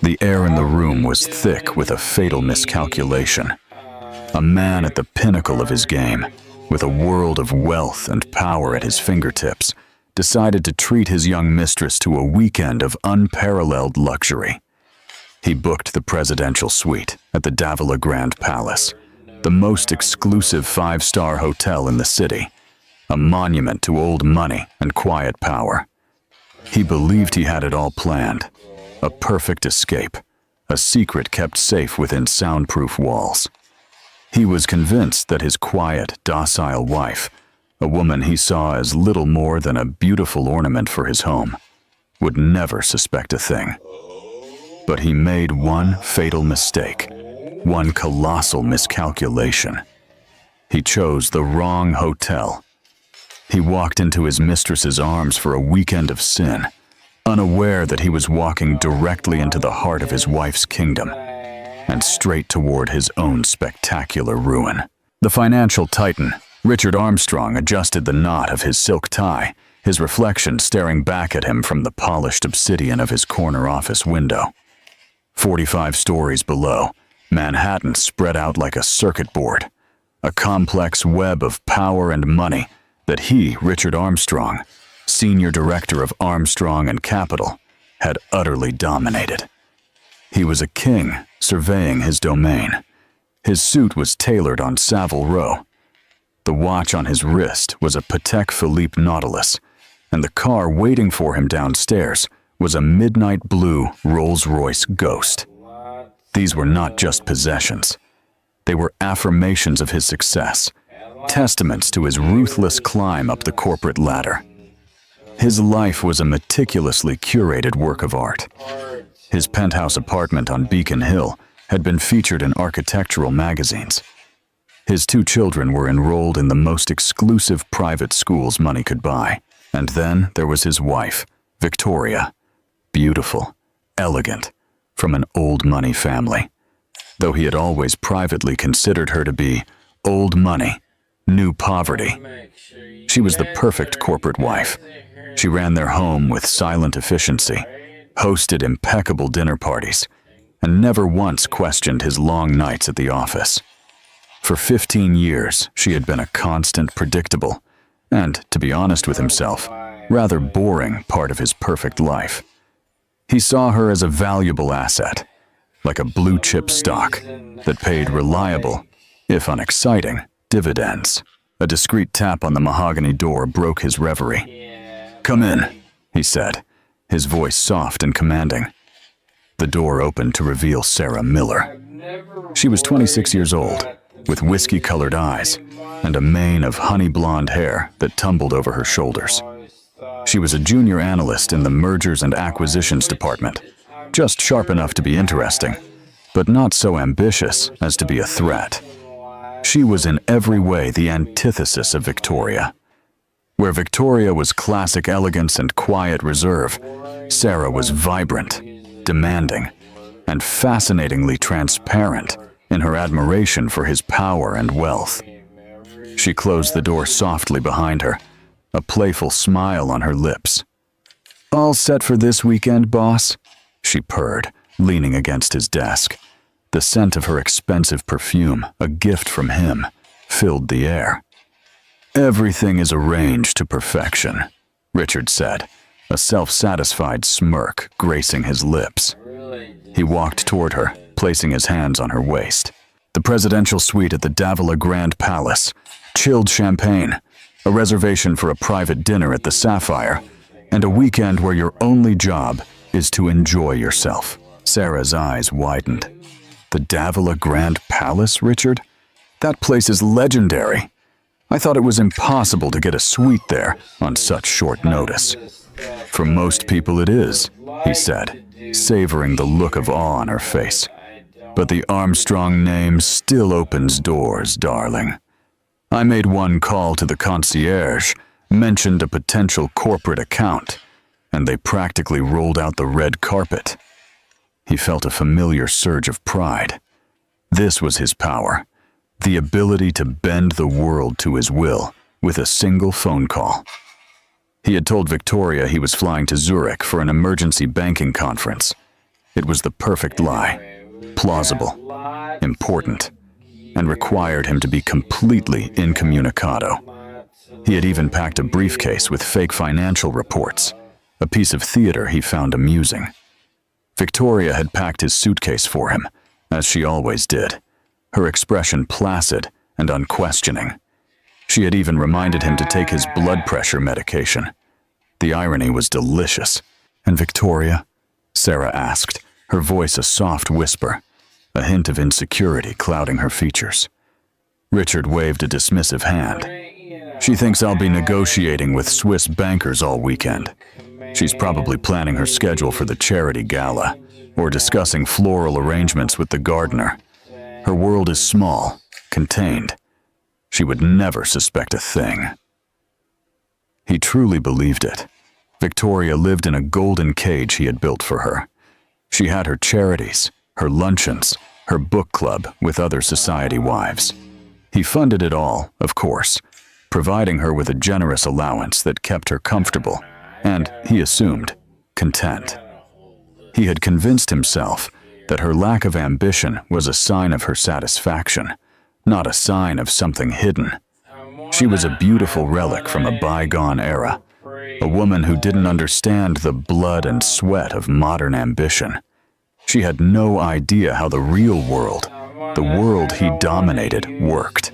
The air in the room was thick with a fatal miscalculation. A man at the pinnacle of his game, with a world of wealth and power at his fingertips, decided to treat his young mistress to a weekend of unparalleled luxury. He booked the presidential suite at the Davila Grand Palace, the most exclusive five-star hotel in the city, a monument to old money and quiet power. He believed he had it all planned, a perfect escape, a secret kept safe within soundproof walls. He was convinced that his quiet, docile wife, a woman he saw as little more than a beautiful ornament for his home, would never suspect a thing. But he made one fatal mistake, one colossal miscalculation. He chose the wrong hotel. He walked into his mistress's arms for a weekend of sin, unaware that he was walking directly into the heart of his wife's kingdom, and straight toward his own spectacular ruin. The financial titan, Richard Armstrong, adjusted the knot of his silk tie, his reflection staring back at him from the polished obsidian of his corner office window. 45 stories below, Manhattan spread out like a circuit board, a complex web of power and money that he, Richard Armstrong, senior director of Armstrong and Capital, had utterly dominated. He was a king surveying his domain. His suit was tailored on Savile Row. The watch on his wrist was a Patek Philippe Nautilus, and the car waiting for him downstairs was a midnight blue Rolls-Royce Ghost. These were not just possessions. They were affirmations of his success, testaments to his ruthless climb up the corporate ladder. His life was a meticulously curated work of art. His penthouse apartment on Beacon Hill had been featured in architectural magazines. His 2 children were enrolled in the most exclusive private schools money could buy. And then there was his wife, Victoria, beautiful, elegant, from an old money family, though he had always privately considered her to be old money, new poverty. She was the perfect corporate wife. She ran their home with silent efficiency, hosted impeccable dinner parties, and never once questioned his long nights at the office. For 15 years, she had been a constant, predictable, and, to be honest with himself, rather boring part of his perfect life. He saw her as a valuable asset, like a blue-chip stock that paid reliable, if unexciting, dividends. A discreet tap on the mahogany door broke his reverie. "Come in," he said, his voice soft and commanding. The door opened to reveal Sarah Miller. She was 26 years old, with whiskey-colored eyes and a mane of honey-blonde hair that tumbled over her shoulders. She was a junior analyst in the Mergers and Acquisitions department, just sharp enough to be interesting, but not so ambitious as to be a threat. She was in every way the antithesis of Victoria. Where Victoria was classic elegance and quiet reserve, Sarah was vibrant, demanding, and fascinatingly transparent in her admiration for his power and wealth. She closed the door softly behind her, a playful smile on her lips. "All set for this weekend, boss?" she purred, leaning against his desk. The scent of her expensive perfume, a gift from him, filled the air. "Everything is arranged to perfection," Richard said, a self-satisfied smirk gracing his lips. He walked toward her, placing his hands on her waist. The presidential suite at the Davila Grand Palace, chilled champagne, a reservation for a private dinner at the Sapphire, and a weekend where your only job is to enjoy yourself. Sarah's eyes widened. "The Davila Grand Palace, Richard? That place is legendary. I thought it was impossible to get a suite there on such short notice." "For most people it is," he said, savoring the look of awe on her face. "But the Armstrong name still opens doors, darling. I made one call to the concierge, mentioned a potential corporate account, and they practically rolled out the red carpet." He felt a familiar surge of pride. This was his power, the ability to bend the world to his will with a single phone call. He had told Victoria he was flying to Zurich for an emergency banking conference. It was the perfect lie, plausible, important, and required him to be completely incommunicado. He had even packed a briefcase with fake financial reports, a piece of theater he found amusing. Victoria had packed his suitcase for him, as she always did, her expression placid and unquestioning. She had even reminded him to take his blood pressure medication. The irony was delicious. "And Victoria?" Sarah asked, her voice a soft whisper, a hint of insecurity clouding her features. Richard waved a dismissive hand. "She thinks I'll be negotiating with Swiss bankers all weekend. She's probably planning her schedule for the charity gala, or discussing floral arrangements with the gardener. Her world is small, contained. She would never suspect a thing." He truly believed it. Victoria lived in a golden cage he had built for her. She had her charities, her luncheons, her book club with other society wives. He funded it all, of course, providing her with a generous allowance that kept her comfortable and, he assumed, content. He had convinced himself that her lack of ambition was a sign of her satisfaction, not a sign of something hidden. She was a beautiful relic from a bygone era, a woman who didn't understand the blood and sweat of modern ambition. She had no idea how the real world, the world he dominated, worked.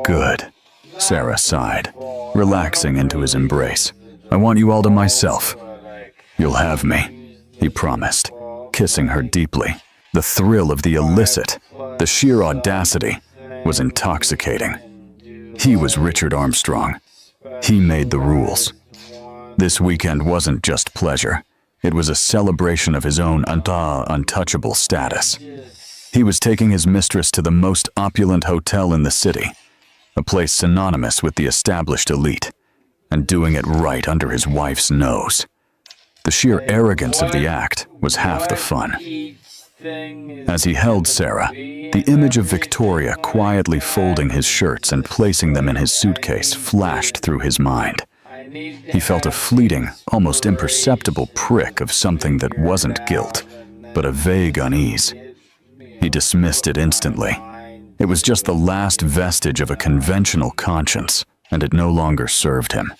"Good," Sarah sighed, relaxing into his embrace. "I want you all to myself." "You'll have me," he promised, kissing her deeply. The thrill of the illicit, the sheer audacity, was intoxicating. He was Richard Armstrong. He made the rules. This weekend wasn't just pleasure. It was a celebration of his own untouchable status. He was taking his mistress to the most opulent hotel in the city, a place synonymous with the established elite, and doing it right under his wife's nose. The sheer arrogance of the act was half the fun. As he held Sarah, the image of Victoria quietly folding his shirts and placing them in his suitcase flashed through his mind. He felt a fleeting, almost imperceptible prick of something that wasn't guilt, but a vague unease. He dismissed it instantly. It was just the last vestige of a conventional conscience, and it no longer served him.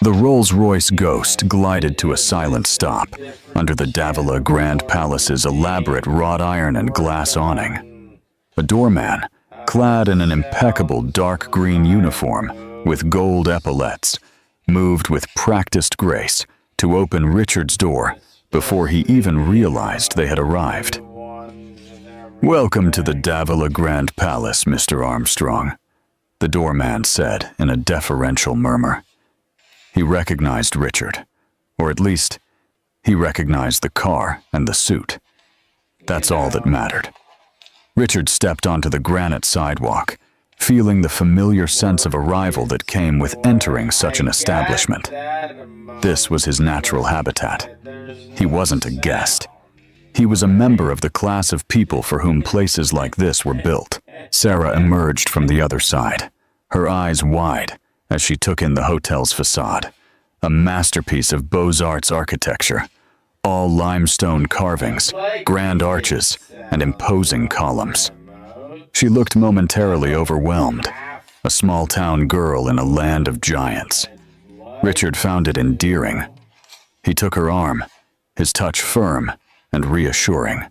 The Rolls-Royce Ghost glided to a silent stop under the Davila Grand Palace's elaborate wrought iron and glass awning. A doorman, clad in an impeccable dark green uniform with gold epaulets, moved with practiced grace to open Richard's door before he even realized they had arrived. "Welcome to the Davila Grand Palace, Mr. Armstrong," the doorman said in a deferential murmur. He recognized Richard, or at least, he recognized the car and the suit. That's all that mattered. Richard stepped onto the granite sidewalk, feeling the familiar sense of arrival that came with entering such an establishment. This was his natural habitat. He wasn't a guest. He was a member of the class of people for whom places like this were built. Sarah emerged from the other side, her eyes wide as she took in the hotel's facade, a masterpiece of Beaux-Arts architecture, all limestone carvings, grand arches, and imposing columns. She looked momentarily overwhelmed, a small-town girl in a land of giants. Richard found it endearing. He took her arm, his touch firm and reassuring.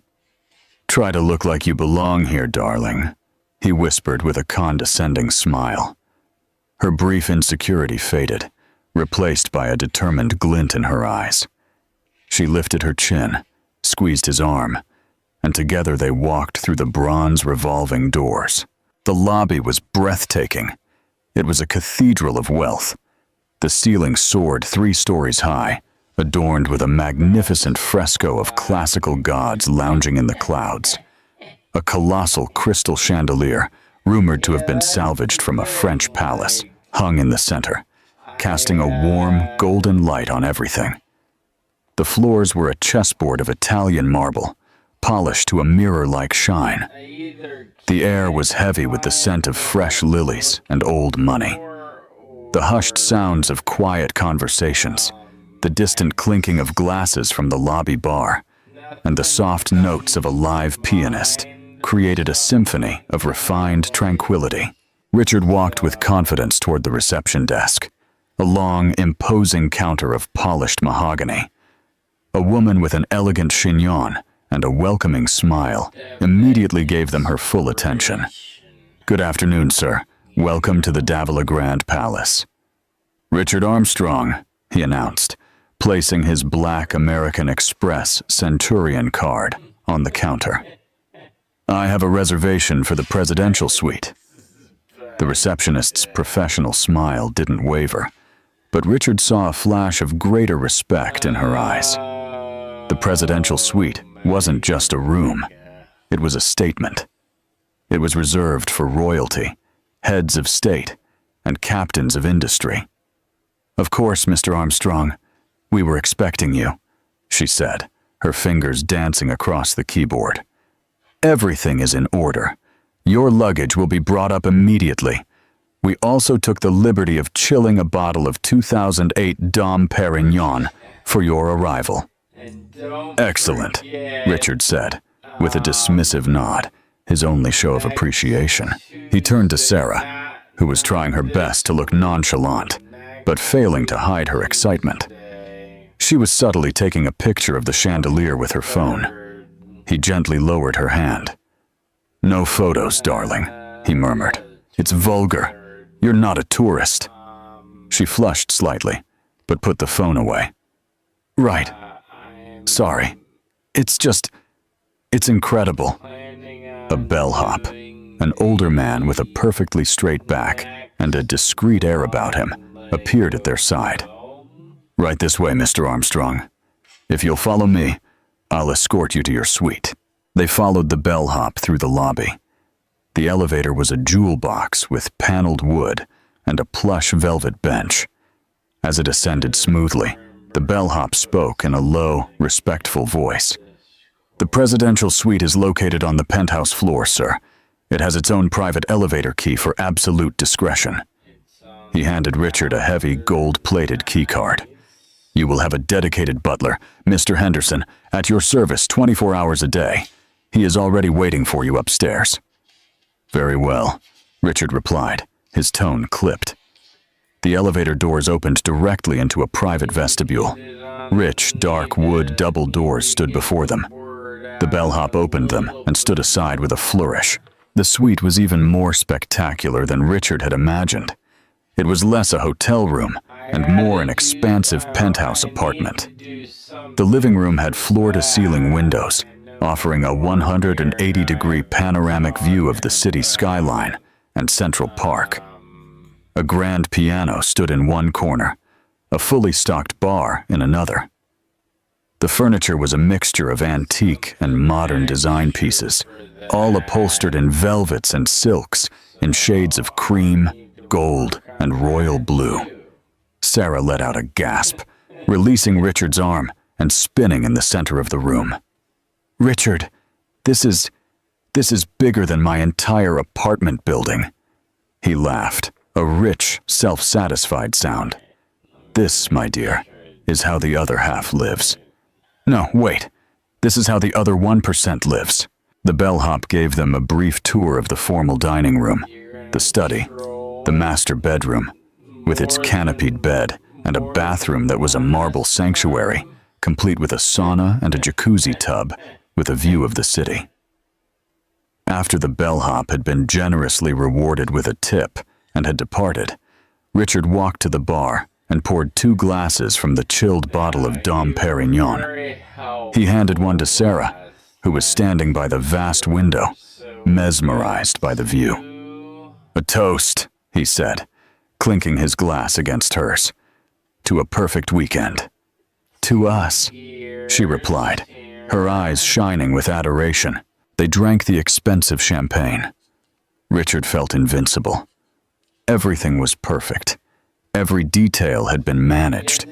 "Try to look like you belong here, darling," he whispered with a condescending smile. Her brief insecurity faded, replaced by a determined glint in her eyes. She lifted her chin, squeezed his arm, and together they walked through the bronze revolving doors. The lobby was breathtaking. It was a cathedral of wealth. The ceiling soared 3 stories high, adorned with a magnificent fresco of classical gods lounging in the clouds. A colossal crystal chandelier, rumored to have been salvaged from a French palace, hung in the center, casting a warm, golden light on everything. The floors were a chessboard of Italian marble, polished to a mirror-like shine. The air was heavy with the scent of fresh lilies and old money. The hushed sounds of quiet conversations, the distant clinking of glasses from the lobby bar, and the soft notes of a live pianist created a symphony of refined tranquility. Richard walked with confidence toward the reception desk, a long, imposing counter of polished mahogany. A woman with an elegant chignon and a welcoming smile immediately gave them her full attention. "Good afternoon, sir. Welcome to the Davila Grand Palace." "Richard Armstrong," he announced, placing his black American Express Centurion card on the counter. "I have a reservation for the presidential suite." The receptionist's professional smile didn't waver, but Richard saw a flash of greater respect in her eyes. The presidential suite wasn't just a room. It was a statement. It was reserved for royalty, heads of state, and captains of industry. "Of course, Mr. Armstrong. We were expecting you," she said, her fingers dancing across the keyboard. "Everything is in order. Your luggage will be brought up immediately. We also took the liberty of chilling a bottle of 2008 Dom Perignon for your arrival." "Excellent," Richard said, with a dismissive nod, his only show of appreciation. He turned to Sarah, who was trying her best to look nonchalant, but failing to hide her excitement. She was subtly taking a picture of the chandelier with her phone. He gently lowered her hand. "No photos, darling," he murmured. "It's vulgar. You're not a tourist." She flushed slightly, but put the phone away. "Right. Sorry. It's incredible." A bellhop, an older man with a perfectly straight back and a discreet air about him, appeared at their side. "Right this way, Mr. Armstrong. If you'll follow me, I'll escort you to your suite." They followed the bellhop through the lobby. The elevator was a jewel box with paneled wood and a plush velvet bench. As it ascended smoothly, the bellhop spoke in a low, respectful voice. "The presidential suite is located on the penthouse floor, sir. It has its own private elevator key for absolute discretion." He handed Richard a heavy, gold-plated keycard. "You will have a dedicated butler, Mr. Henderson, at your service 24 hours a day. He is already waiting for you upstairs." "Very well," Richard replied, his tone clipped. The elevator doors opened directly into a private vestibule. Rich, dark wood double doors stood before them. The bellhop opened them and stood aside with a flourish. The suite was even more spectacular than Richard had imagined. It was less a hotel room and more an expansive penthouse apartment. The living room had floor-to-ceiling windows, offering a 180-degree panoramic view of the city skyline and Central Park. A grand piano stood in one corner, a fully stocked bar in another. The furniture was a mixture of antique and modern design pieces, all upholstered in velvets and silks in shades of cream, gold, and royal blue. Sarah let out a gasp, releasing Richard's arm and spinning in the center of the room. "Richard, this is bigger than my entire apartment building." He laughed, a rich, self-satisfied sound. "This, my dear, is how the other half lives. No, wait. This is how the other 1% lives." The bellhop gave them a brief tour of the formal dining room, the study, the master bedroom, with its canopied bed and a bathroom that was a marble sanctuary, complete with a sauna and a jacuzzi tub with a view of the city. After the bellhop had been generously rewarded with a tip and had departed, Richard walked to the bar and poured 2 glasses from the chilled bottle of Dom Perignon. He handed one to Sarah, who was standing by the vast window, mesmerized by the view. "A toast," he said, clinking his glass against hers. "To a perfect weekend." "To us," she replied, her eyes shining with adoration. They drank the expensive champagne. Richard felt invincible. Everything was perfect. Every detail had been managed.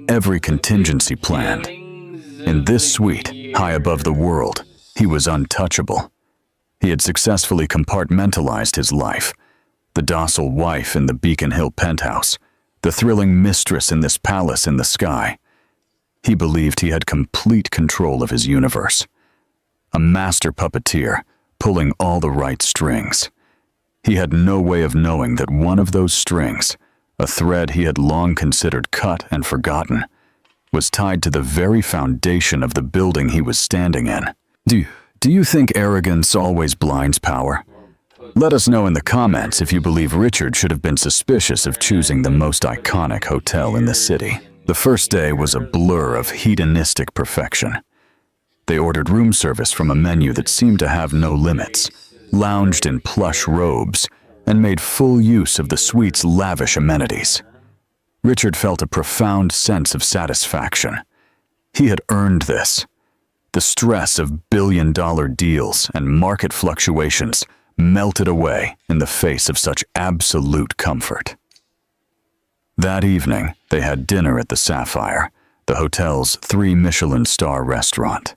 Every contingency planned. In this suite, high above the world, he was untouchable. He had successfully compartmentalized his life. The docile wife in the Beacon Hill penthouse, the thrilling mistress in this palace in the sky. He believed he had complete control of his universe. A master puppeteer, pulling all the right strings. He had no way of knowing that one of those strings, a thread he had long considered cut and forgotten, was tied to the very foundation of the building he was standing in. Do you think arrogance always blinds power? Let us know in the comments if you believe Richard should have been suspicious of choosing the most iconic hotel in the city. The first day was a blur of hedonistic perfection. They ordered room service from a menu that seemed to have no limits, lounged in plush robes, and made full use of the suite's lavish amenities. Richard felt a profound sense of satisfaction. He had earned this. The stress of billion-dollar deals and market fluctuations melted away in the face of such absolute comfort. That evening, they had dinner at the Sapphire, the hotel's 3 Michelin star restaurant.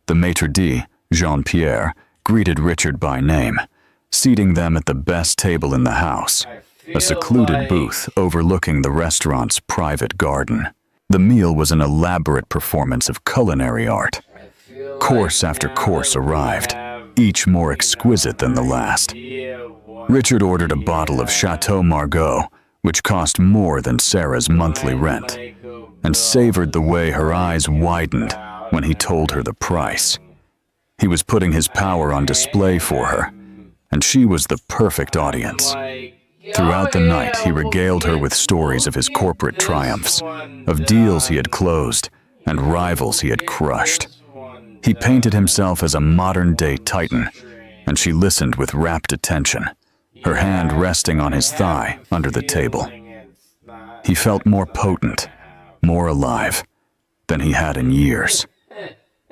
The maitre d', Jean-Pierre, greeted Richard by name, seating them at the best table in the house, a secluded booth overlooking the restaurant's private garden. The meal was an elaborate performance of culinary art. Course after course arrived, each more exquisite than the last. Richard ordered a bottle of Chateau Margaux, which cost more than Sarah's monthly rent, and savored the way her eyes widened when he told her the price. He was putting his power on display for her, and she was the perfect audience. Throughout the night, he regaled her with stories of his corporate triumphs, of deals he had closed and rivals he had crushed. He painted himself as a modern-day titan, and she listened with rapt attention, her hand resting on his thigh under the table. He felt more potent, more alive, than he had in years.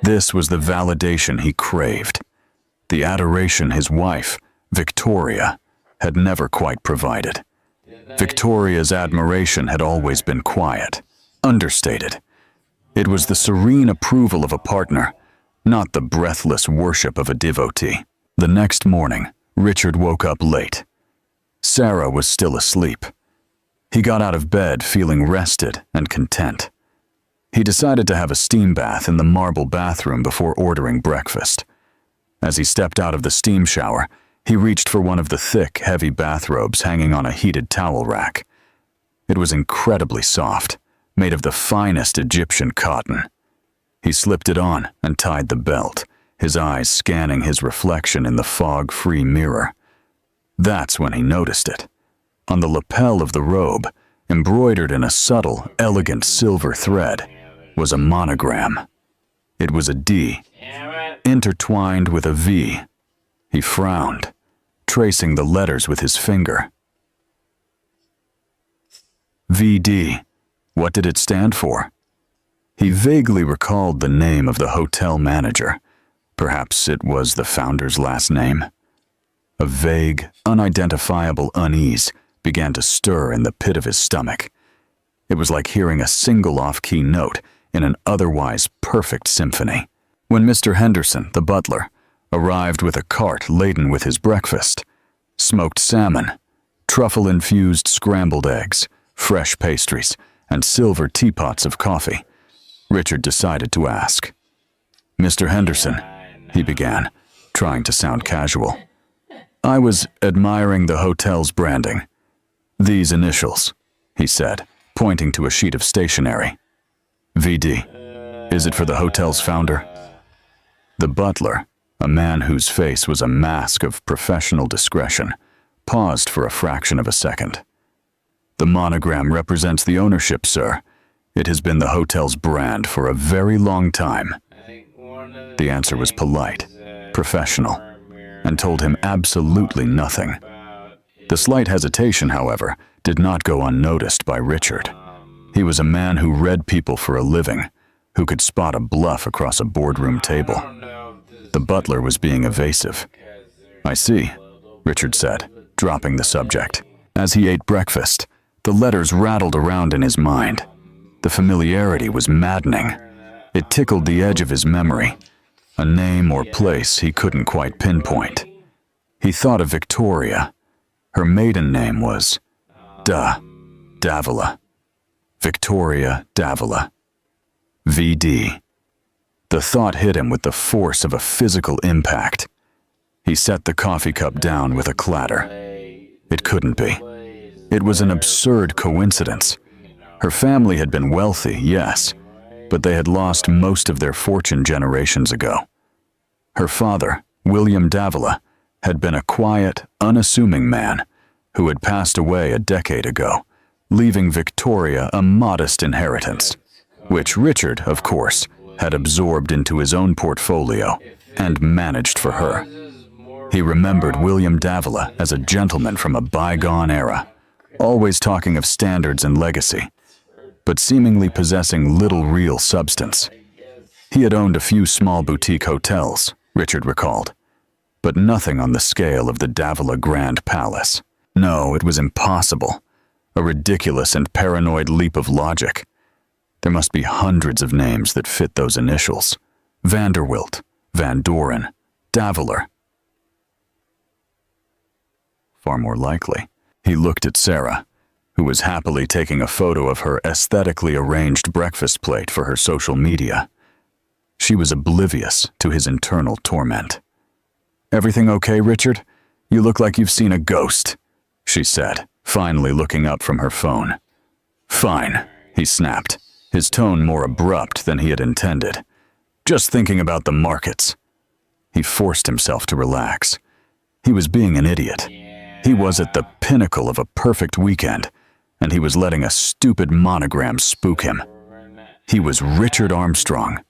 This was the validation he craved, the adoration his wife, Victoria, had never quite provided. Victoria's admiration had always been quiet, understated. It was the serene approval of a partner, not the breathless worship of a devotee. The next morning, Richard woke up late. Sarah was still asleep. He got out of bed feeling rested and content. He decided to have a steam bath in the marble bathroom before ordering breakfast. As he stepped out of the steam shower, he reached for one of the thick, heavy bathrobes hanging on a heated towel rack. It was incredibly soft, made of the finest Egyptian cotton. He slipped it on and tied the belt, his eyes scanning his reflection in the fog-free mirror. That's when he noticed it. On the lapel of the robe, embroidered in a subtle, elegant silver thread, was a monogram. It was a D, intertwined with a V. He frowned, tracing the letters with his finger. VD. What did it stand for? He vaguely recalled the name of the hotel manager. Perhaps it was the founder's last name. A vague, unidentifiable unease began to stir in the pit of his stomach. It was like hearing a single off-key note in an otherwise perfect symphony. When Mr. Henderson, the butler, arrived with a cart laden with his breakfast, smoked salmon, truffle-infused scrambled eggs, fresh pastries, and silver teapots of coffee, Richard decided to ask. "Mr. Henderson," he began, trying to sound casual. "I was admiring the hotel's branding. These initials," he said, pointing to a sheet of stationery. "VD. Is it for the hotel's founder?" The butler, a man whose face was a mask of professional discretion, paused for a fraction of a second. "The monogram represents the ownership, sir. It has been the hotel's brand for a very long time." The answer was polite, professional, and told him absolutely nothing. The slight hesitation, however, did not go unnoticed by Richard. He was a man who read people for a living, who could spot a bluff across a boardroom table. The butler was being evasive. "I see," Richard said, dropping the subject. As he ate breakfast, the letters rattled around in his mind. The familiarity was maddening. It tickled the edge of his memory, a name or place he couldn't quite pinpoint. He thought of Victoria. Her maiden name was Davila. Victoria Davila. VD. The thought hit him with the force of a physical impact. He set the coffee cup down with a clatter. It couldn't be. It was an absurd coincidence. Her family had been wealthy, yes, but they had lost most of their fortune generations ago. Her father, William Davila, had been a quiet, unassuming man who had passed away a decade ago, leaving Victoria a modest inheritance, which Richard, of course, had absorbed into his own portfolio and managed for her. He remembered William Davila as a gentleman from a bygone era, always talking of standards and legacy, but seemingly possessing little real substance. He had owned a few small boutique hotels, Richard recalled, but nothing on the scale of the Davila Grand Palace. No, it was impossible. A ridiculous and paranoid leap of logic. There must be hundreds of names that fit those initials. Vanderwilt, Van Doren, Davila. Far more likely. He looked at Sarah, who was happily taking a photo of her aesthetically arranged breakfast plate for her social media. She was oblivious to his internal torment. "Everything okay, Richard? You look like you've seen a ghost," she said, finally looking up from her phone. "Fine," he snapped, his tone more abrupt than he had intended. "Just thinking about the markets." He forced himself to relax. He was being an idiot. He was at the pinnacle of a perfect weekend, and he was letting a stupid monogram spook him. He was Richard Armstrong.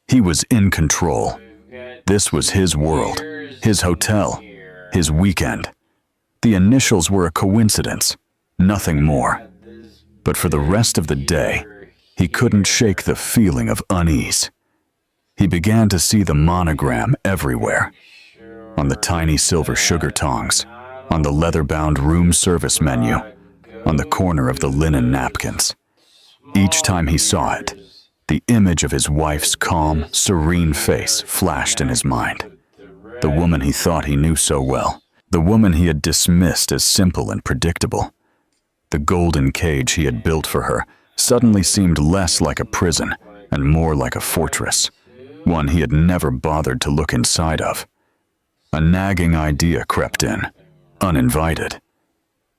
He was in control. This was his world, his hotel, his weekend. The initials were a coincidence, nothing more. But for the rest of the day, he couldn't shake the feeling of unease. He began to see the monogram everywhere. On the tiny silver sugar tongs, on the leather-bound room service menu, on the corner of the linen napkins. Each time he saw it, the image of his wife's calm, serene face flashed in his mind. The woman he thought he knew so well, the woman he had dismissed as simple and predictable. The golden cage he had built for her suddenly seemed less like a prison and more like a fortress, one he had never bothered to look inside of. A nagging idea crept in, uninvited.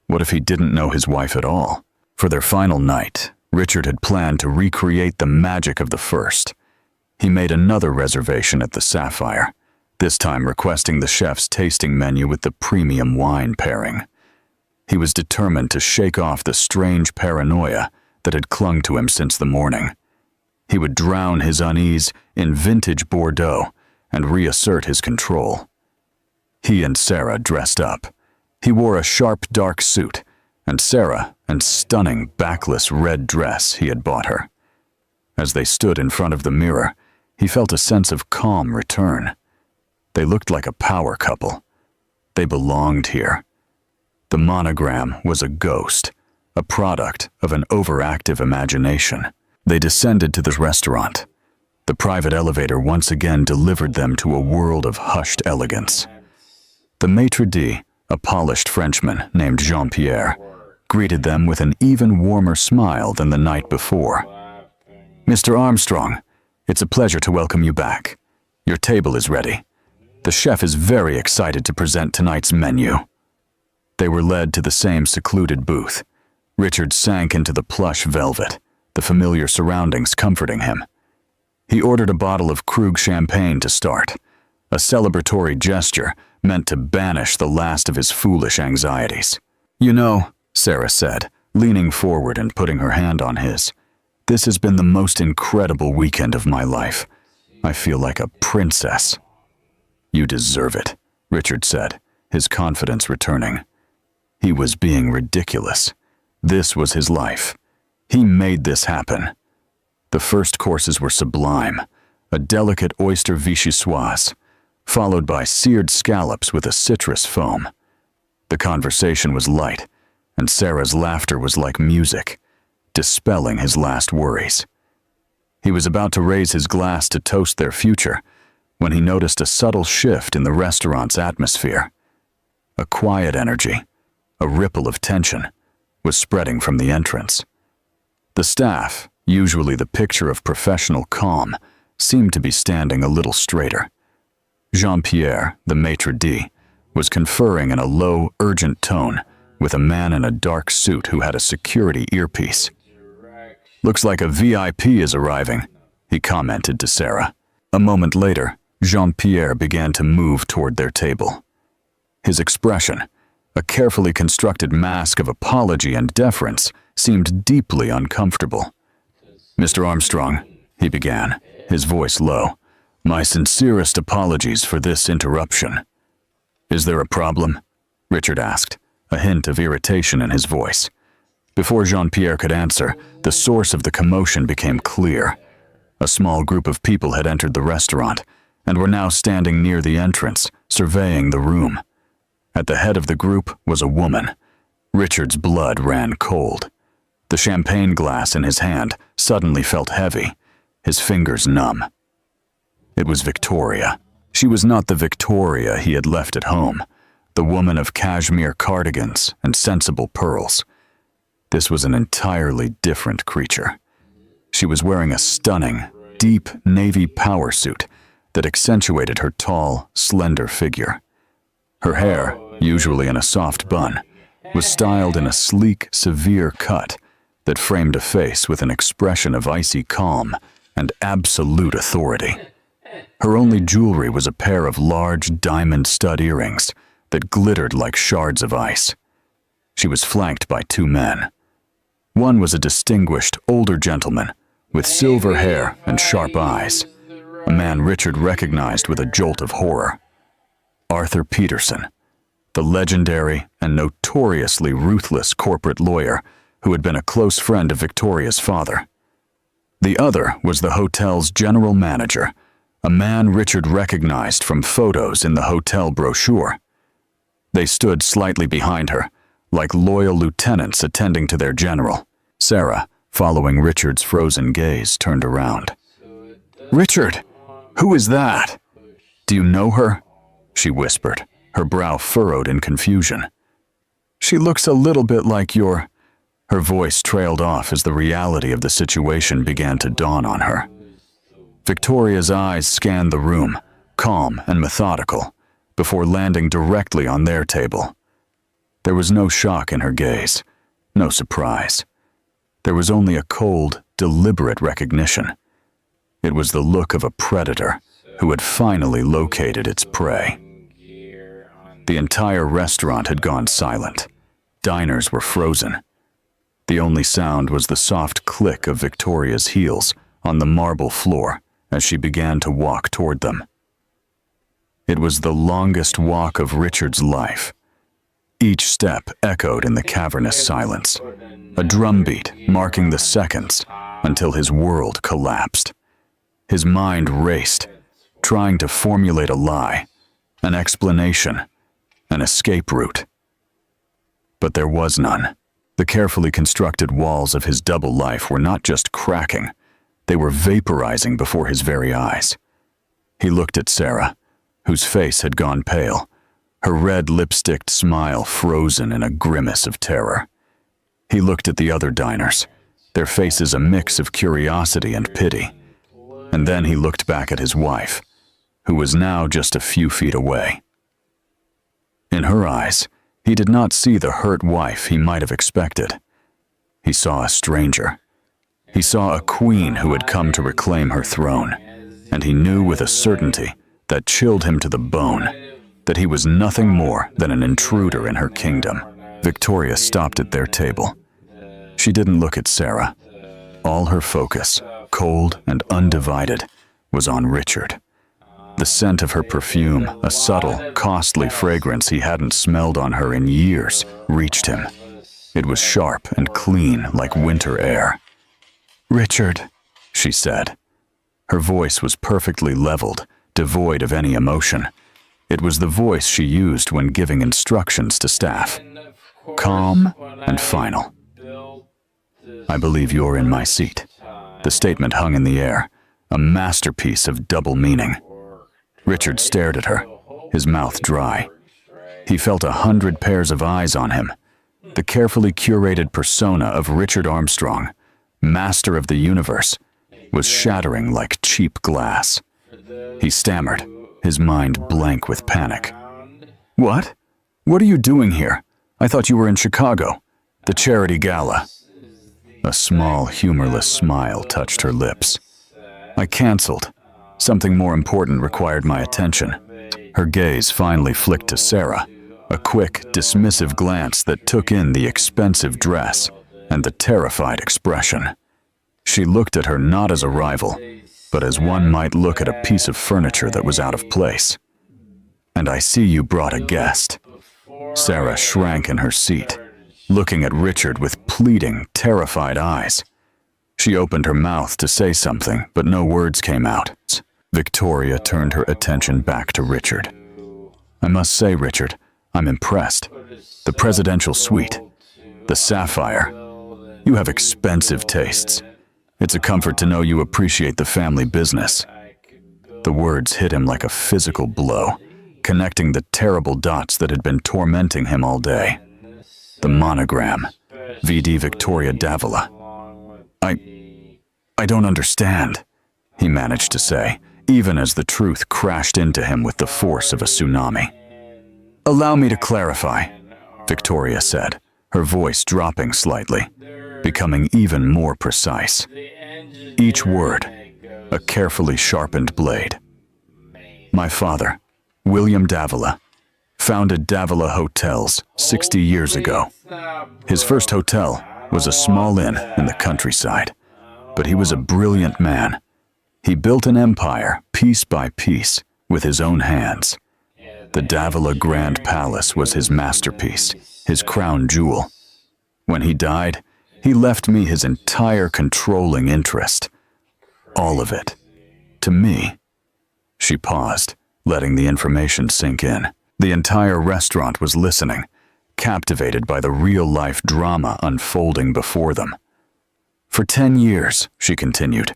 What if he didn't know his wife at all? For their final night, Richard had planned to recreate the magic of the first. He made another reservation at the Sapphire, this time requesting the chef's tasting menu with the premium wine pairing. He was determined to shake off the strange paranoia that had clung to him since the morning. He would drown his unease in vintage Bordeaux and reassert his control. He and Sarah dressed up. He wore a sharp dark suit, and Sarah an stunning backless red dress he had bought her. As they stood in front of the mirror, he felt a sense of calm return. They looked like a power couple. They belonged here. The monogram was a ghost, a product of an overactive imagination. They descended to the restaurant. The private elevator once again delivered them to a world of hushed elegance. The maitre d', a polished Frenchman named Jean-Pierre, greeted them with an even warmer smile than the night before. "Mr. Armstrong, it's a pleasure to welcome you back. Your table is ready. The chef is very excited to present tonight's menu." They were led to the same secluded booth. Richard sank into the plush velvet, the familiar surroundings comforting him. He ordered a bottle of Krug champagne to start, a celebratory gesture meant to banish the last of his foolish anxieties. "You know," Sarah said, leaning forward and putting her hand on his, "this has been the most incredible weekend of my life. I feel like a princess." "You deserve it," Richard said, his confidence returning. He was being ridiculous. This was his life. He made this happen. The first courses were sublime, a delicate oyster vichyssoise, followed by seared scallops with a citrus foam. The conversation was light, and Sarah's laughter was like music, dispelling his last worries. He was about to raise his glass to toast their future when he noticed a subtle shift in the restaurant's atmosphere. A quiet energy, a ripple of tension, was spreading from the entrance. The staff, usually the picture of professional calm, seemed to be standing a little straighter. Jean-Pierre, the maitre d', was conferring in a low, urgent tone with a man in a dark suit who had a security earpiece. "Looks like a VIP is arriving," he commented to Sarah. A moment later, Jean-Pierre began to move toward their table. His expression, a carefully constructed mask of apology and deference, seemed deeply uncomfortable. "Mr. Armstrong," he began, his voice low, "my sincerest apologies for this interruption." "Is there a problem?" Richard asked, a hint of irritation in his voice. Before Jean-Pierre could answer, the source of the commotion became clear. A small group of people had entered the restaurant and were now standing near the entrance, surveying the room. At the head of the group was a woman. Richard's blood ran cold. The champagne glass in his hand suddenly felt heavy, his fingers numb. It was Victoria. She was not the Victoria he had left at home, the woman of cashmere cardigans and sensible pearls. This was an entirely different creature. She was wearing a stunning, deep navy power suit that accentuated her tall, slender figure. Her hair, usually in a soft bun, was styled in a sleek, severe cut that framed a face with an expression of icy calm and absolute authority. Her only jewelry was a pair of large diamond stud earrings that glittered like shards of ice. She was flanked by two men. One was a distinguished, older gentleman with silver hair and sharp eyes, a man Richard recognized with a jolt of horror. Arthur Peterson, the legendary and notoriously ruthless corporate lawyer who had been a close friend of Victoria's father. The other was the hotel's general manager, a man Richard recognized from photos in the hotel brochure. They stood slightly behind her, like loyal lieutenants attending to their general. Sarah, following Richard's frozen gaze, turned around. "Richard, who is that? Do you know her?" she whispered, her brow furrowed in confusion. "She looks a little bit like your—" Her voice trailed off as the reality of the situation began to dawn on her. Victoria's eyes scanned the room, calm and methodical, before landing directly on their table. There was no shock in her gaze, no surprise. There was only a cold, deliberate recognition. It was the look of a predator who had finally located its prey. The entire restaurant had gone silent. Diners were frozen. The only sound was the soft click of Victoria's heels on the marble floor as she began to walk toward them. It was the longest walk of Richard's life. Each step echoed in the cavernous silence, a drumbeat marking the seconds until his world collapsed. His mind raced, trying to formulate a lie, an explanation, an escape route. But there was none. The carefully constructed walls of his double life were not just cracking, they were vaporizing before his very eyes. He looked at Sarah, whose face had gone pale, her red lipsticked smile frozen in a grimace of terror. He looked at the other diners, their faces a mix of curiosity and pity. And then he looked back at his wife, who was now just a few feet away. In her eyes, he did not see the hurt wife he might have expected. He saw a stranger. He saw a queen who had come to reclaim her throne, and he knew with a certainty that chilled him to the bone that he was nothing more than an intruder in her kingdom. Victoria stopped at their table. She didn't look at Sarah. All her focus, cold and undivided, was on Richard. The scent of her perfume, a subtle, costly fragrance he hadn't smelled on her in years, reached him. It was sharp and clean like winter air. "Richard," she said. Her voice was perfectly leveled, devoid of any emotion. It was the voice she used when giving instructions to staff. Calm and final. "I believe you're in my seat." The statement hung in the air, a masterpiece of double meaning. Richard stared at her, his mouth dry. He felt 100 pairs of eyes on him. The carefully curated persona of Richard Armstrong, master of the universe, was shattering like cheap glass. He stammered, his mind blank with panic. What? What are you doing here? I thought you were in Chicago, the charity gala. A small, humorless smile touched her lips. I canceled. Something more important required my attention. Her gaze finally flicked to Sarah, a quick, dismissive glance that took in the expensive dress and the terrified expression. She looked at her not as a rival, but as one might look at a piece of furniture that was out of place. And I see you brought a guest. Sarah shrank in her seat, looking at Richard with pleading, terrified eyes. She opened her mouth to say something, but no words came out. Victoria turned her attention back to Richard. I must say, Richard, I'm impressed. The presidential suite, the sapphire. You have expensive tastes. It's a comfort to know you appreciate the family business. The words hit him like a physical blow, connecting the terrible dots that had been tormenting him all day. The monogram, VD Victoria Davila. I don't understand, he managed to say, even as the truth crashed into him with the force of a tsunami. Allow me to clarify, Victoria said, her voice dropping slightly, becoming even more precise. Each word, a carefully sharpened blade. My father, William Davila, founded Davila Hotels 60 years ago. His first hotel was a small inn in the countryside, but he was a brilliant man. He built an empire piece by piece with his own hands. The Davila Grand Palace was his masterpiece, his crown jewel. When he died, he left me his entire controlling interest. All of it. To me. She paused, letting the information sink in. The entire restaurant was listening, captivated by the real-life drama unfolding before them. For 10 years, she continued,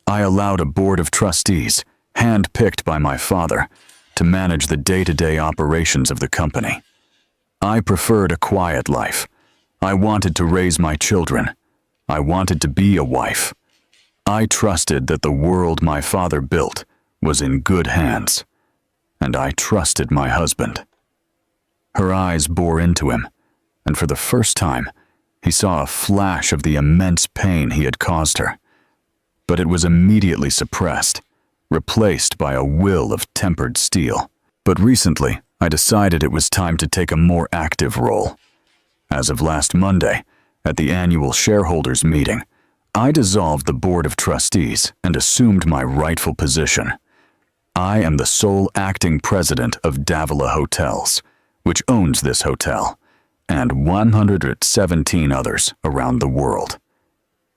I allowed a board of trustees, hand-picked by my father, to manage the day-to-day operations of the company. I preferred a quiet life. I wanted to raise my children. I wanted to be a wife. I trusted that the world my father built was in good hands, and I trusted my husband. Her eyes bore into him, and for the first time, he saw a flash of the immense pain he had caused her. But it was immediately suppressed, replaced by a will of tempered steel. But recently, I decided it was time to take a more active role. As of last Monday, at the annual shareholders meeting, I dissolved the board of trustees and assumed my rightful position. I am the sole acting president of Davila Hotels, which owns this hotel, and 117 others around the world.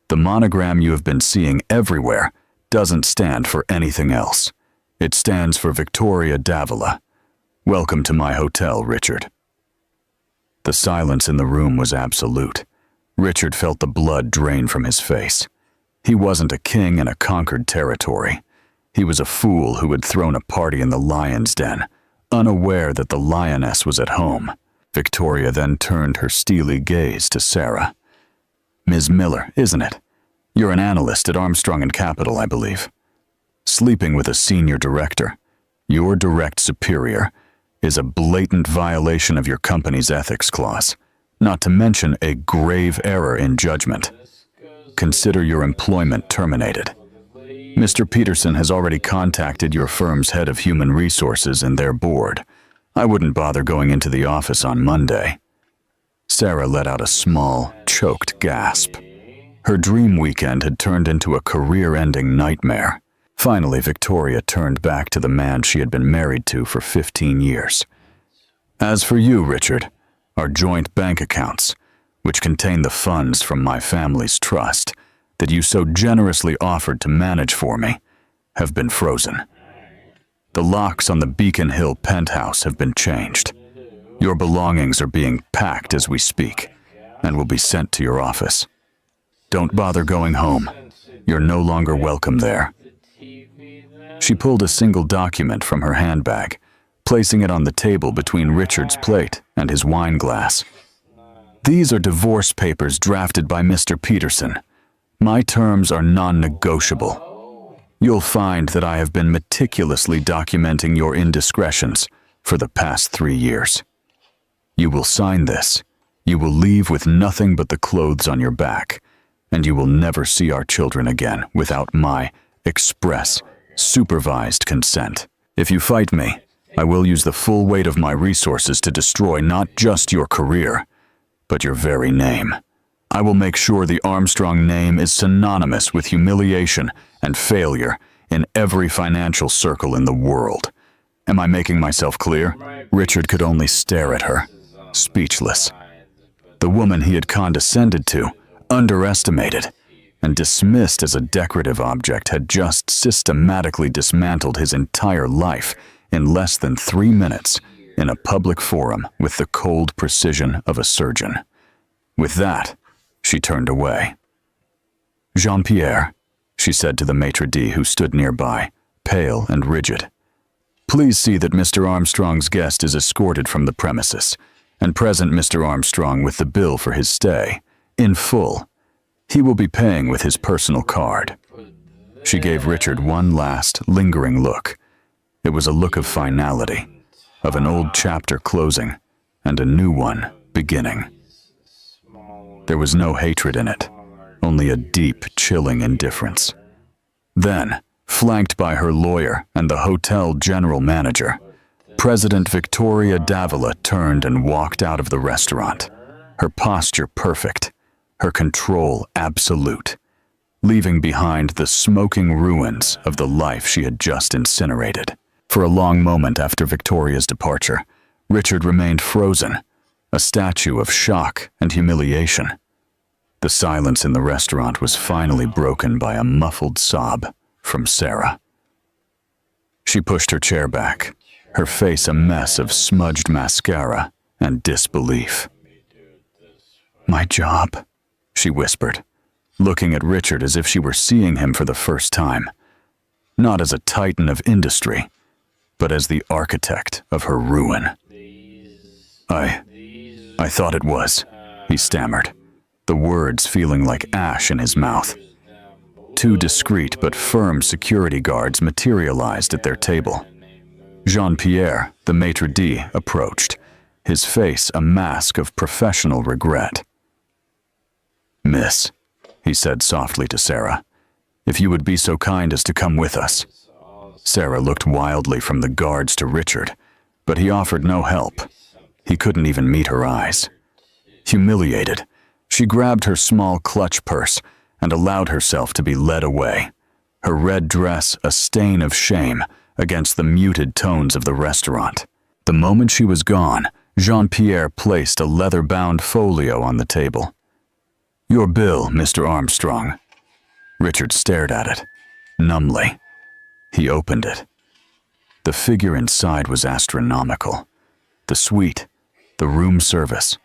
The monogram you have been seeing everywhere doesn't stand for anything else. It stands for Victoria Davila. Welcome to my hotel, Richard. The silence in the room was absolute. Richard felt the blood drain from his face. He wasn't a king in a conquered territory. He was a fool who had thrown a party in the lion's den, unaware that the lioness was at home. Victoria then turned her steely gaze to Sarah. Ms. Miller, isn't it? You're an analyst at Armstrong & Capital, I believe. Sleeping with a senior director, your direct superior, is a blatant violation of your company's ethics clause, not to mention a grave error in judgment. Consider your employment terminated. Mr. Peterson has already contacted your firm's head of human resources and their board. I wouldn't bother going into the office on Monday. Sarah let out a small, choked gasp. Her dream weekend had turned into a career-ending nightmare. Finally, Victoria turned back to the man she had been married to for 15 years. As for you, Richard, our joint bank accounts, which contain the funds from my family's trust that you so generously offered to manage for me, have been frozen. The locks on the Beacon Hill penthouse have been changed. Your belongings are being packed as we speak and will be sent to your office. Don't bother going home. You're no longer welcome there. She pulled a single document from her handbag, placing it on the table between Richard's plate and his wine glass. These are divorce papers drafted by Mr. Peterson. My terms are non-negotiable. You'll find that I have been meticulously documenting your indiscretions for the past 3 years. You will sign this. You will leave with nothing but the clothes on your back, and you will never see our children again without my express, supervised consent. If you fight me, I will use the full weight of my resources to destroy not just your career, but your very name. I will make sure the Armstrong name is synonymous with humiliation and failure in every financial circle in the world. Am I making myself clear? Richard could only stare at her, speechless. The woman he had condescended to, underestimated, and dismissed as a decorative object had just systematically dismantled his entire life in less than 3 minutes in a public forum with the cold precision of a surgeon. With that, she turned away. "Jean-Pierre," she said to the maitre d' who stood nearby, pale and rigid. "Please see that Mr. Armstrong's guest is escorted from the premises, and present Mr. Armstrong with the bill for his stay, in full. He will be paying with his personal card." She gave Richard one last, lingering look. It was a look of finality, of an old chapter closing, and a new one beginning. There was no hatred in it, only a deep, chilling indifference. Then, flanked by her lawyer and the hotel general manager, President Victoria Davila turned and walked out of the restaurant, her posture perfect, her control absolute, leaving behind the smoking ruins of the life she had just incinerated. For a long moment after Victoria's departure, Richard remained frozen, a statue of shock and humiliation. The silence in the restaurant was finally broken by a muffled sob from Sarah. She pushed her chair back, her face a mess of smudged mascara and disbelief. "My job," she whispered, looking at Richard as if she were seeing him for the first time, not as a titan of industry, but as the architect of her ruin. I thought it was," he stammered, the words feeling like ash in his mouth. 2 discreet but firm security guards materialized at their table. Jean-Pierre, the maitre d', approached, his face a mask of professional regret. "Miss," he said softly to Sarah, "if you would be so kind as to come with us." Sarah looked wildly from the guards to Richard, but he offered no help. He couldn't even meet her eyes. Humiliated, she grabbed her small clutch purse and allowed herself to be led away, her red dress a stain of shame against the muted tones of the restaurant. The moment she was gone, Jean-Pierre placed a leather-bound folio on the table. "Your bill, Mr. Armstrong." Richard stared at it, numbly. He opened it. The figure inside was astronomical. The suite, the room service,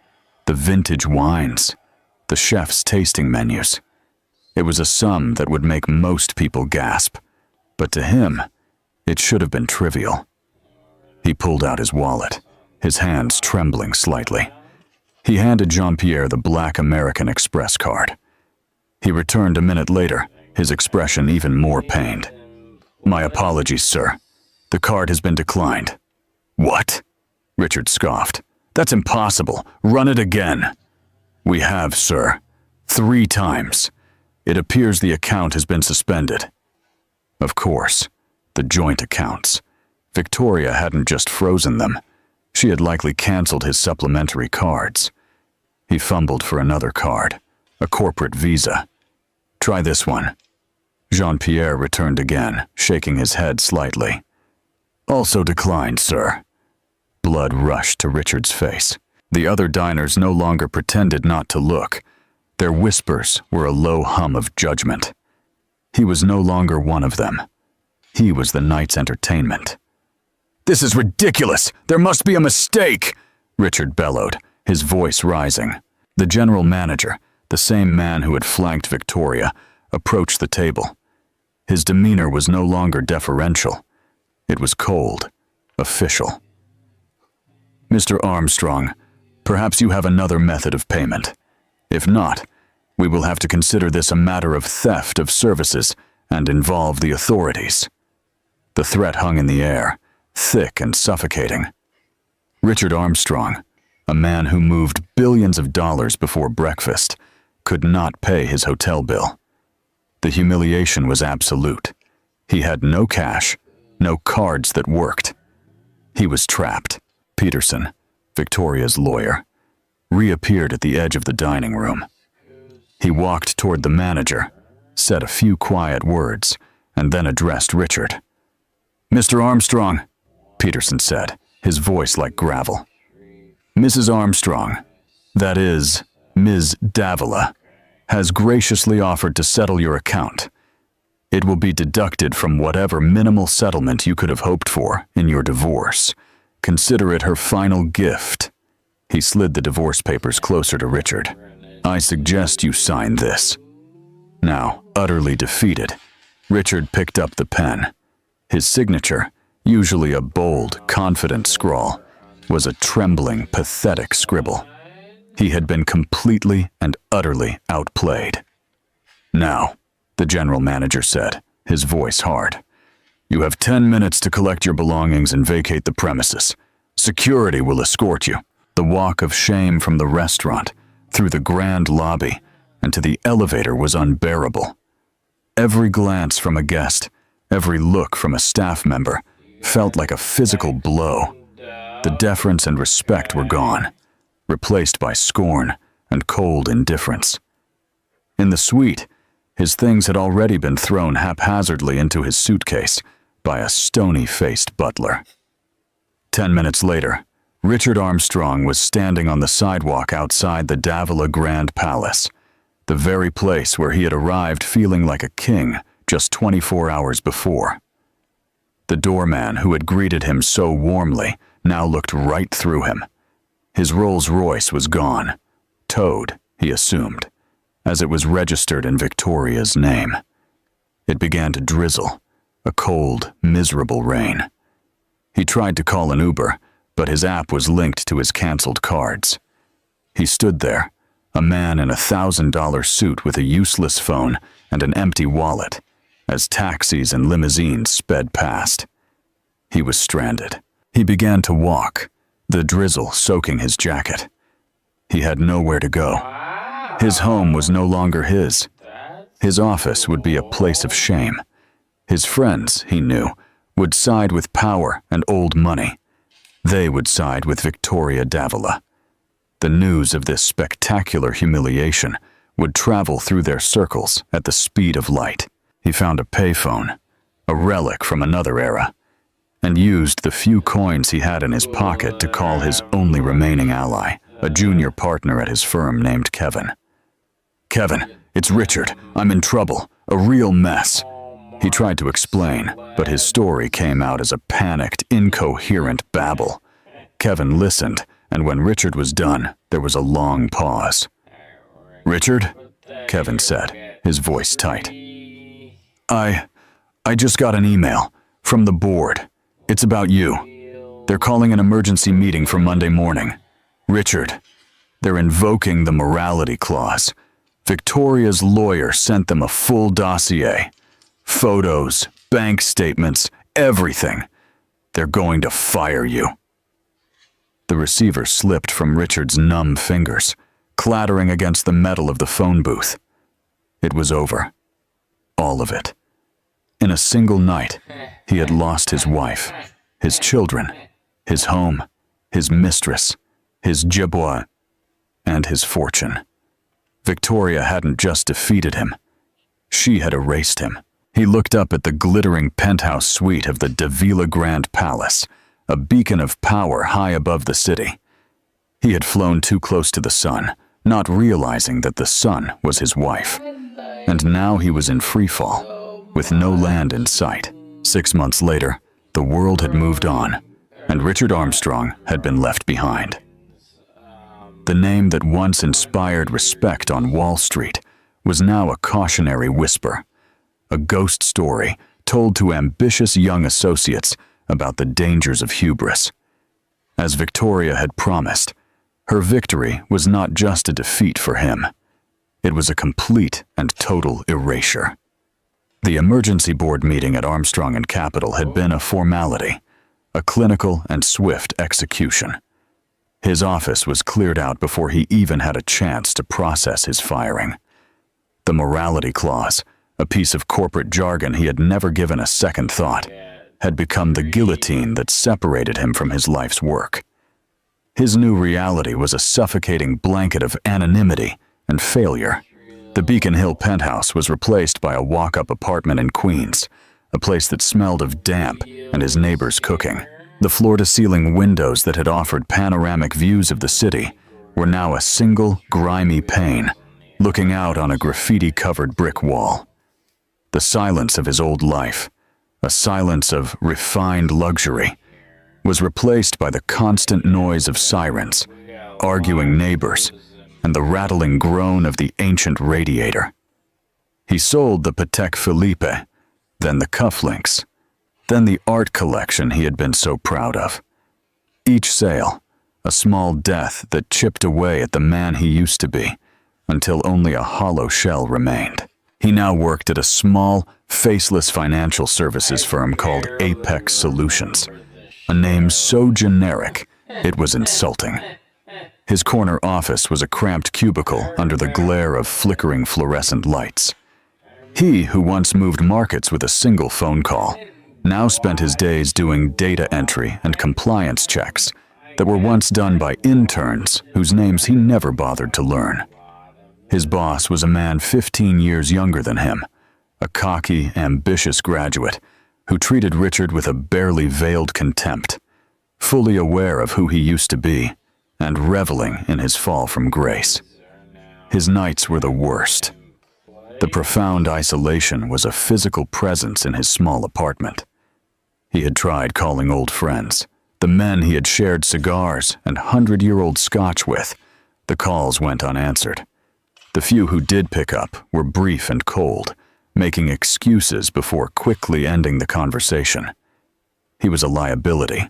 the vintage wines, the chef's tasting menus. It was a sum that would make most people gasp, but to him, it should have been trivial. He pulled out his wallet, his hands trembling slightly. He handed Jean-Pierre the black American Express card. He returned a minute later, his expression even more pained. "My apologies, sir. The card has been declined." "What?" Richard scoffed. "That's impossible. Run it again." "We have, sir. 3 times. It appears the account has been suspended." Of course, the joint accounts. Victoria hadn't just frozen them. She had likely canceled his supplementary cards. He fumbled for another card, a corporate visa. "Try this one." Jean-Pierre returned again, shaking his head slightly. "Also declined, sir." Blood rushed to Richard's face. The other diners no longer pretended not to look. Their whispers were a low hum of judgment. He was no longer one of them. He was the night's entertainment. "This is ridiculous! There must be a mistake!" Richard bellowed, his voice rising. The general manager, the same man who had flanked Victoria, approached the table. His demeanor was no longer deferential. It was cold, official. "Mr. Armstrong, perhaps you have another method of payment. If not, We will have to consider this a matter of theft of services and involve the authorities." The threat hung in the air, thick and suffocating. Richard Armstrong, a man who moved billions of dollars before breakfast, could not pay his hotel bill. The humiliation was absolute. He had no cash, no cards that worked. He was trapped. Peterson, Victoria's lawyer, reappeared at the edge of the dining room. He walked toward the manager, said a few quiet words, and then addressed Richard. "Mr. Armstrong," Peterson said, his voice like gravel. "Mrs. Armstrong, that is, Ms. Davila, has graciously offered to settle your account. It will be deducted from whatever minimal settlement you could have hoped for in your divorce. Consider it her final gift." He slid the divorce papers closer to Richard. "I suggest you sign this." Now, utterly defeated, Richard picked up the pen. His signature, usually a bold, confident scrawl, was a trembling, pathetic scribble. He had been completely and utterly outplayed. "Now," the general manager said, his voice hard, "you have 10 minutes to collect your belongings and vacate the premises. Security will escort you." The walk of shame from the restaurant, through the grand lobby, and to the elevator was unbearable. Every glance from a guest, every look from a staff member, felt like a physical blow. The deference and respect were gone, replaced by scorn and cold indifference. In the suite, his things had already been thrown haphazardly into his suitcase by a stony-faced butler. 10 minutes later, Richard Armstrong was standing on the sidewalk outside the Davila Grand Palace, the very place where he had arrived feeling like a king just 24 hours before. The doorman who had greeted him so warmly now looked right through him. His Rolls-Royce was gone, towed, he assumed, as it was registered in Victoria's name. It began to drizzle, a cold, miserable rain. He tried to call an Uber, but his app was linked to his canceled cards. He stood there, a man in a $1,000 suit with a useless phone and an empty wallet, as taxis and limousines sped past. He was stranded. He began to walk, the drizzle soaking his jacket. He had nowhere to go. His home was no longer his. His office would be a place of shame. His friends, he knew, would side with power and old money. They would side with Victoria Davila. The news of this spectacular humiliation would travel through their circles at the speed of light. He found a payphone, a relic from another era, and used the few coins he had in his pocket to call his only remaining ally, a junior partner at his firm named Kevin. "Kevin, it's Richard. I'm in trouble. A real mess." He tried to explain, but his story came out as a panicked, incoherent babble. Kevin listened, and when Richard was done, there was a long pause. "Richard?" Kevin said, his voice tight. I just got an email from the board. It's about you. They're calling an emergency meeting for Monday morning. Richard, they're invoking the morality clause. Victoria's lawyer sent them a full dossier. Photos, bank statements, everything. They're going to fire you." The receiver slipped from Richard's numb fingers, clattering against the metal of the phone booth. It was over. All of it. In a single night, he had lost his wife, his children, his home, his mistress, his jabot, and his fortune. Victoria hadn't just defeated him. She had erased him. He looked up at the glittering penthouse suite of the Davila Grand Palace, a beacon of power high above the city. He had flown too close to the sun, not realizing that the sun was his wife. And now he was in freefall, with no land in sight. 6 months later, the world had moved on, and Richard Armstrong had been left behind. The name that once inspired respect on Wall Street was now a cautionary whisper, a ghost story told to ambitious young associates about the dangers of hubris. As Victoria had promised, her victory was not just a defeat for him. It was a complete and total erasure. The emergency board meeting at Armstrong and Capitol had been a formality, a clinical and swift execution. His office was cleared out before he even had a chance to process his firing. The morality clause, a piece of corporate jargon he had never given a second thought, had become the guillotine that separated him from his life's work. His new reality was a suffocating blanket of anonymity and failure. The Beacon Hill penthouse was replaced by a walk-up apartment in Queens, a place that smelled of damp and his neighbors cooking. The floor-to-ceiling windows that had offered panoramic views of the city were now a single, grimy pane, looking out on a graffiti-covered brick wall. The silence of his old life, a silence of refined luxury, was replaced by the constant noise of sirens, arguing neighbors, and the rattling groan of the ancient radiator. He sold the Patek Philippe, then the cufflinks, then the art collection he had been so proud of. Each sale, a small death that chipped away at the man he used to be, until only a hollow shell remained. He now worked at a small, faceless financial services firm called Apex Solutions, a name so generic it was insulting. His corner office was a cramped cubicle under the glare of flickering fluorescent lights. He, who once moved markets with a single phone call, now spent his days doing data entry and compliance checks that were once done by interns whose names he never bothered to learn. His boss was a man 15 years younger than him, a cocky, ambitious graduate who treated Richard with a barely veiled contempt, fully aware of who he used to be and reveling in his fall from grace. His nights were the worst. The profound isolation was a physical presence in his small apartment. He had tried calling old friends, the men he had shared cigars and 100-year-old scotch with. The calls went unanswered. The few who did pick up were brief and cold, making excuses before quickly ending the conversation. He was a liability,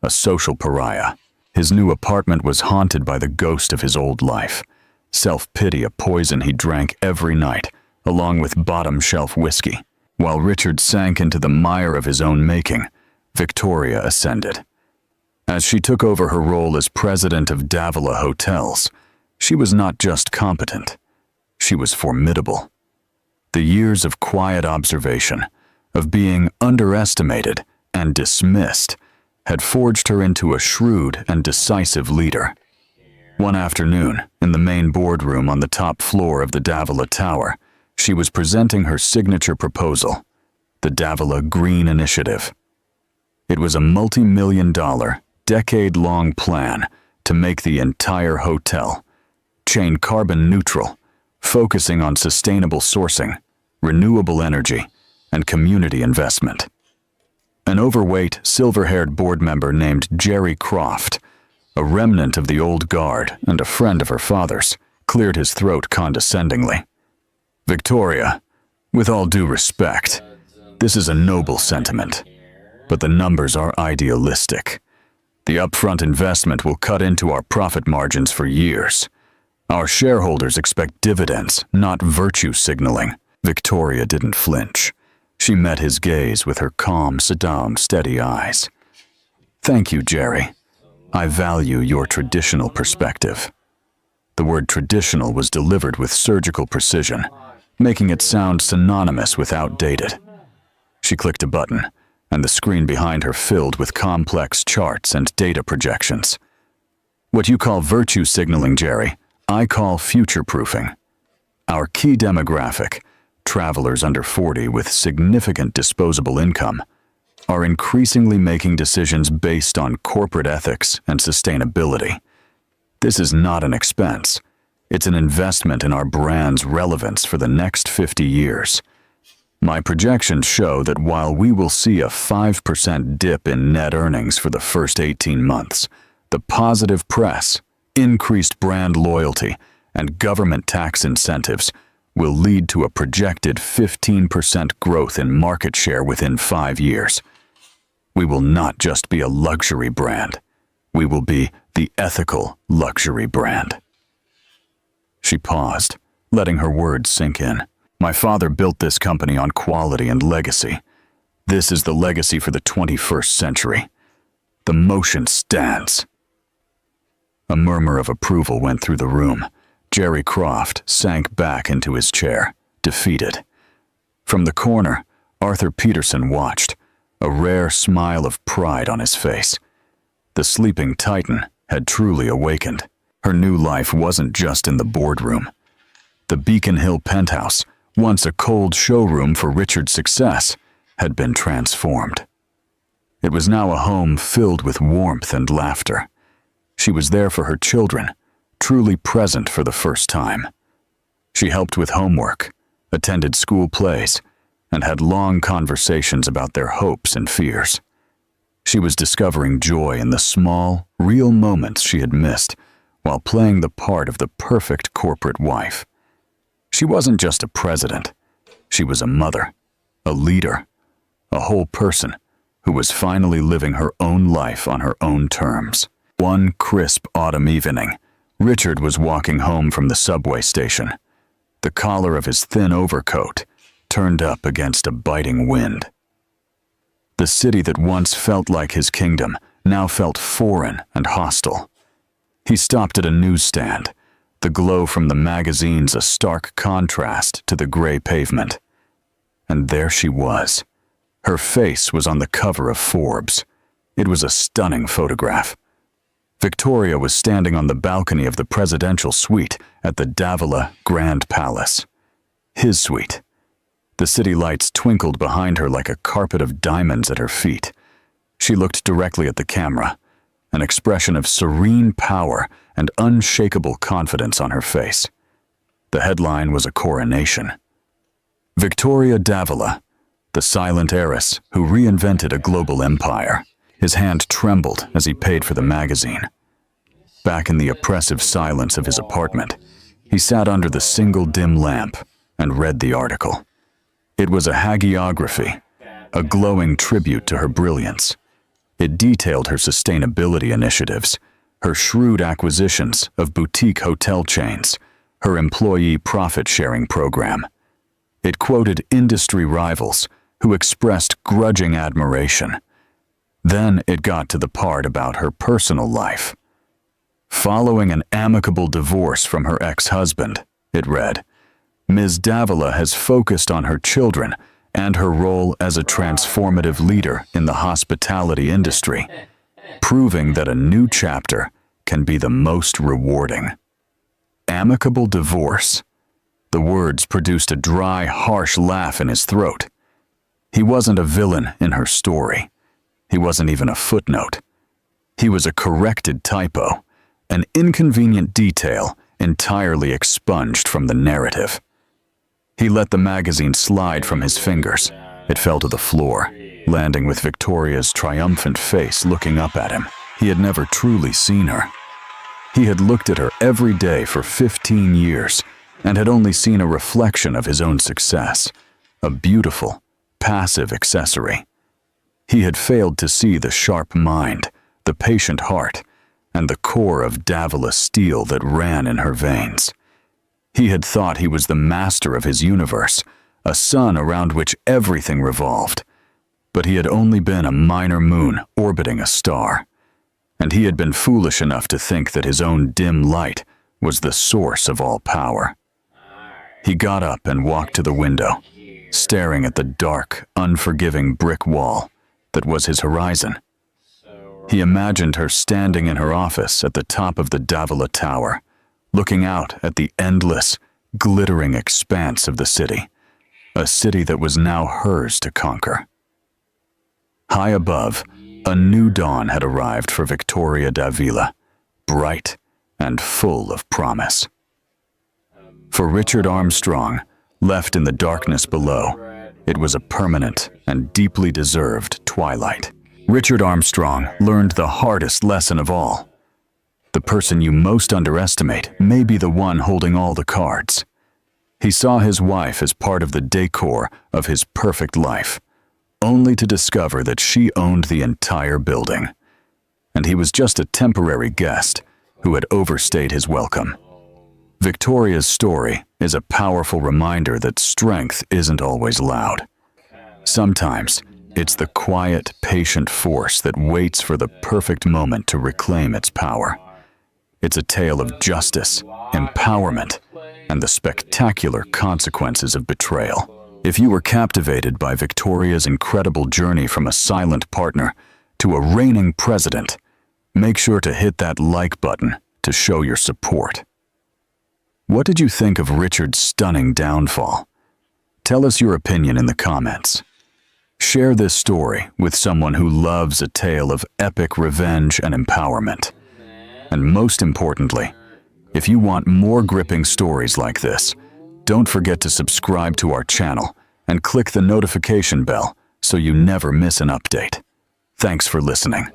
a social pariah. His new apartment was haunted by the ghost of his old life, self-pity a poison he drank every night, along with bottom-shelf whiskey. While Richard sank into the mire of his own making, Victoria ascended. As she took over her role as president of Davila Hotels, she was not just competent, she was formidable. The years of quiet observation, of being underestimated and dismissed, had forged her into a shrewd and decisive leader. One afternoon, in the main boardroom on the top floor of the Davila Tower, she was presenting her signature proposal, the Davila Green Initiative. It was a multi-million-dollar, decade-long plan to make the entire hotel chain carbon neutral, focusing on sustainable sourcing, renewable energy, and community investment. An overweight, silver-haired board member named Jerry Croft, a remnant of the old guard and a friend of her father's, cleared his throat condescendingly. Victoria, with all due respect, this is a noble sentiment, but the numbers are idealistic. The upfront investment will cut into our profit margins for years. Our shareholders expect dividends, not virtue signaling. Victoria didn't flinch. She met his gaze with her calm, steady eyes. Thank you, Jerry. I value your traditional perspective. The word traditional was delivered with surgical precision, making it sound synonymous with outdated. She clicked a button, and the screen behind her filled with complex charts and data projections. What you call virtue signaling, Jerry, I call future-proofing. Our key demographic, travelers under 40 with significant disposable income, are increasingly making decisions based on corporate ethics and sustainability. This is not an expense. It's an investment in our brand's relevance for the next 50 years. My projections show that while we will see a 5% dip in net earnings for the first 18 months, the positive press, increased brand loyalty, and government tax incentives will lead to a projected 15% growth in market share within 5 years. We will not just be a luxury brand. We will be the ethical luxury brand. She paused, letting her words sink in. My father built this company on quality and legacy. This is the legacy for the 21st century. The motion stands. A murmur of approval went through the room. Jerry Croft sank back into his chair, defeated. From the corner, Arthur Peterson watched, a rare smile of pride on his face. The sleeping titan had truly awakened. Her new life wasn't just in the boardroom. The Beacon Hill penthouse, once a cold showroom for Richard's success, had been transformed. It was now a home filled with warmth and laughter. She was there for her children, truly present for the first time. She helped with homework, attended school plays, and had long conversations about their hopes and fears. She was discovering joy in the small, real moments she had missed while playing the part of the perfect corporate wife. She wasn't just a president. She was a mother, a leader, a whole person who was finally living her own life on her own terms. One crisp autumn evening, Richard was walking home from the subway station. The collar of his thin overcoat turned up against a biting wind. The city that once felt like his kingdom now felt foreign and hostile. He stopped at a newsstand, the glow from the magazines a stark contrast to the gray pavement. And there she was. Her face was on the cover of Forbes. It was a stunning photograph. Victoria was standing on the balcony of the presidential suite at the Davila Grand Palace. His suite. The city lights twinkled behind her like a carpet of diamonds at her feet. She looked directly at the camera, an expression of serene power and unshakable confidence on her face. The headline was a coronation. Victoria Davila, the silent heiress who reinvented a global empire. His hand trembled as he paid for the magazine. Back in the oppressive silence of his apartment, he sat under the single dim lamp and read the article. It was a hagiography, a glowing tribute to her brilliance. It detailed her sustainability initiatives, her shrewd acquisitions of boutique hotel chains, her employee profit-sharing program. It quoted industry rivals who expressed grudging admiration. Then it got to the part about her personal life. Following an amicable divorce from her ex-husband, it read, Ms. Davila has focused on her children and her role as a transformative leader in the hospitality industry, proving that a new chapter can be the most rewarding. Amicable divorce. The words produced a dry, harsh laugh in his throat. He wasn't a villain in her story. He wasn't even a footnote. He was a corrected typo, an inconvenient detail entirely expunged from the narrative. He let the magazine slide from his fingers. It fell to the floor, landing with Victoria's triumphant face looking up at him. He had never truly seen her. He had looked at her every day for 15 years and had only seen a reflection of his own success, a beautiful, passive accessory. He had failed to see the sharp mind, the patient heart, and the core of Davila steel that ran in her veins. He had thought he was the master of his universe, a sun around which everything revolved. But he had only been a minor moon orbiting a star. And he had been foolish enough to think that his own dim light was the source of all power. He got up and walked to the window, staring at the dark, unforgiving brick wall that was his horizon. He imagined her standing in her office at the top of the Davila Tower, looking out at the endless, glittering expanse of the city, a city that was now hers to conquer. High above, a new dawn had arrived for Victoria Davila, bright and full of promise. For Richard Armstrong, left in the darkness below, it was a permanent and deeply deserved twilight. Richard Armstrong learned the hardest lesson of all. The person you most underestimate may be the one holding all the cards. He saw his wife as part of the decor of his perfect life, only to discover that she owned the entire building. And he was just a temporary guest who had overstayed his welcome. Victoria's story is a powerful reminder that strength isn't always loud. Sometimes, it's the quiet, patient force that waits for the perfect moment to reclaim its power. It's a tale of justice, empowerment, and the spectacular consequences of betrayal. If you were captivated by Victoria's incredible journey from a silent partner to a reigning president, make sure to hit that like button to show your support. What did you think of Richard's stunning downfall? Tell us your opinion in the comments. Share this story with someone who loves a tale of epic revenge and empowerment. And most importantly, if you want more gripping stories like this, don't forget to subscribe to our channel and click the notification bell so you never miss an update. Thanks for listening.